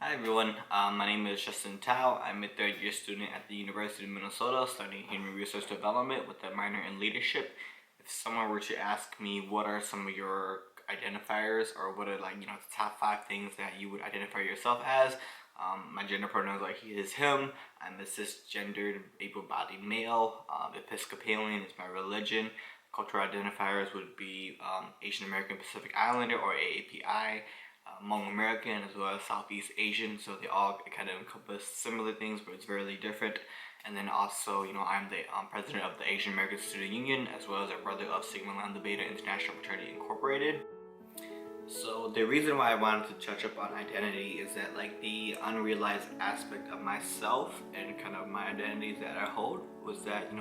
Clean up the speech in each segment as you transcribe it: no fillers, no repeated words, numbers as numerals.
Hi everyone, my name is Justin Thao. I'm a third year student at the University of Minnesota studying human resource development with a minor in leadership. If someone were to ask me what are some of your identifiers or what are the top 5 things that you would identify yourself as, my gender pronouns are he, his, him. I'm a cisgendered, able-bodied male. Episcopalian is my religion. Cultural identifiers would be Asian American Pacific Islander or AAPI. Hmong American as well as Southeast Asian, so they all kind of encompass similar things, but it's very different. And then also, I'm the president of the Asian American Student Union, as well as a brother of Sigma Lambda Beta International Fraternity Incorporated. So the reason why I wanted to touch up on identity is that the unrealized aspect of myself and kind of my identity that I hold was that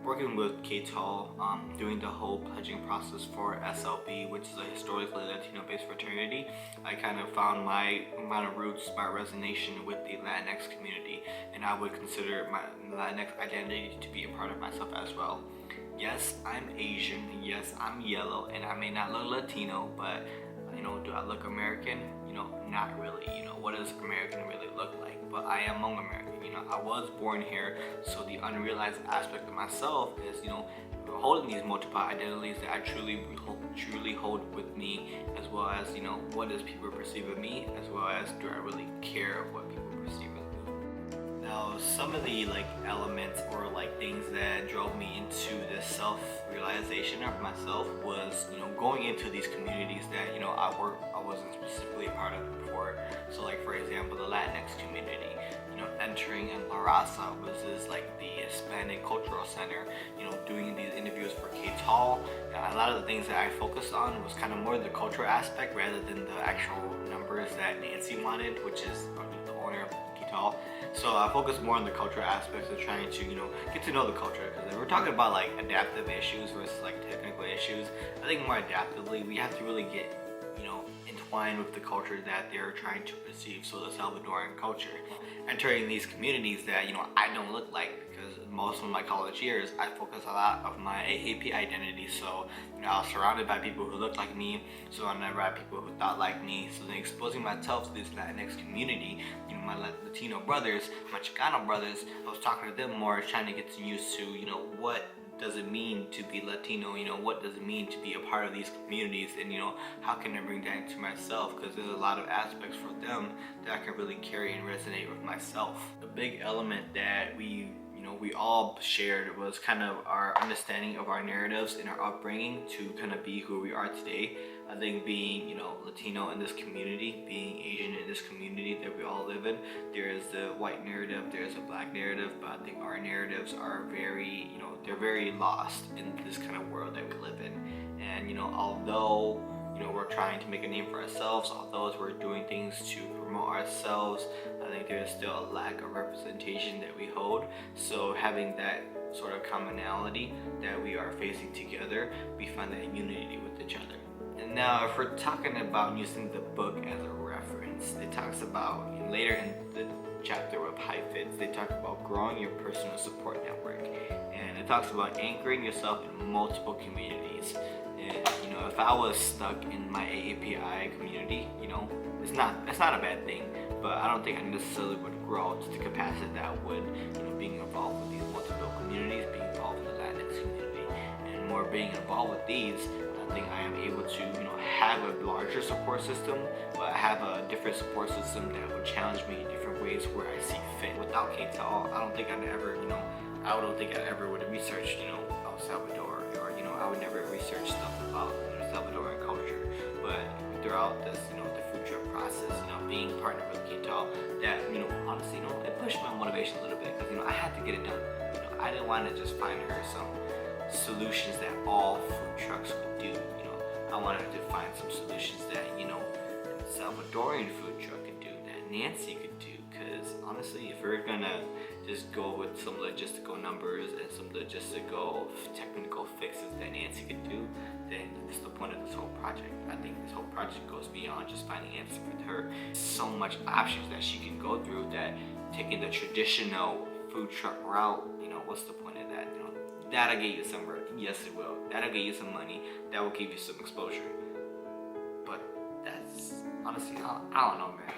working with Thao, doing the whole pledging process for SLB, which is a historically Latino-based fraternity, I kind of found my roots, my resonation with the Latinx community, and I would consider my Latinx identity to be a part of myself as well. Yes, I'm Asian, yes, I'm yellow, and I may not look Latino, but do I look American? Not really. What does American really look like? But I am Hmong American. I was born here, so the unrealized aspect of myself is, holding these multiple identities that I truly hold with me, as well as, what does people perceive of me, as well as do I really care of what people perceive of me. Now, some of the elements or things that drove me into this self-realization of myself was going into these communities that I wasn't specifically a part of before. So for example, the Latinx community, entering in La Raza, which is the Hispanic Cultural Center, doing these interviews for Thao. A lot of the things that I focused on was kind of more the cultural aspect rather than the actual numbers that Nancy wanted, which is the owner of Thao. So I focused more on the cultural aspects of trying to get to know the culture, because if we're talking about adaptive issues versus technical issues, I think more adaptively we have to really get entwined with the culture that they're trying to perceive. So the Salvadoran culture, entering these communities that I don't look like, because most of my college years I focus a lot of my AAP identity. So I was surrounded by people who looked like me, surrounded by people who thought like me. So then exposing myself to this Latinx community, my Latino brothers, my Chicano brothers, I was talking to them more, trying to get used to what does it mean to be Latino, what does it mean to be a part of these communities, and how can I bring that into myself, because there's a lot of aspects for them that I can really carry and resonate with myself. The big element that we all shared was kind of our understanding of our narratives and our upbringing to kind of be who we are today. I think being Latino in this community, being Asian in this community that we all live in, there is the white narrative, there's a black narrative, but I think our narratives are very they're very lost in this kind of world that we live in. And although we're trying to make a name for ourselves, although we're doing things to promote ourselves, I think there's still a lack of representation that we hold. So having that sort of commonality that we are facing together, we find that unity with each other. And now if we're talking about using the book as a reference, it talks about, later in the chapter with hyphens, they talk about growing your personal support network. And it talks about anchoring yourself in multiple communities. And if I was stuck in my AAPI community, it's not a bad thing, but I don't think I necessarily would grow to the capacity that I would, being involved with these multiple communities, being involved in the Latinx community, and more being involved with these. I think I am able to, have a larger support system, but have a different support system that would challenge me in different ways where I see fit. Without Thao, I don't think I'd ever, would have researched, El Salvador, or I would never research stuff about Salvadoran culture. But throughout this, the food truck process, being partnered with Thao, that honestly, it pushed my motivation a little bit, because I had to get it done. I didn't want to just find her some solutions that all food trucks would do. I wanted to find some solutions that a Salvadorian food truck could do, that Nancy could do. Because honestly, if we're gonna just go with some logistical numbers and some logistical technical fixes that Nancy could do, then what's the point of this whole project? I think this whole project goes beyond just finding answers with her. So much options that she can go through, that taking the traditional food truck route, what's the point of that? That'll get you some work. Yes, it will. That'll get you some money. That will give you some exposure. But that's honestly, I don't know, man.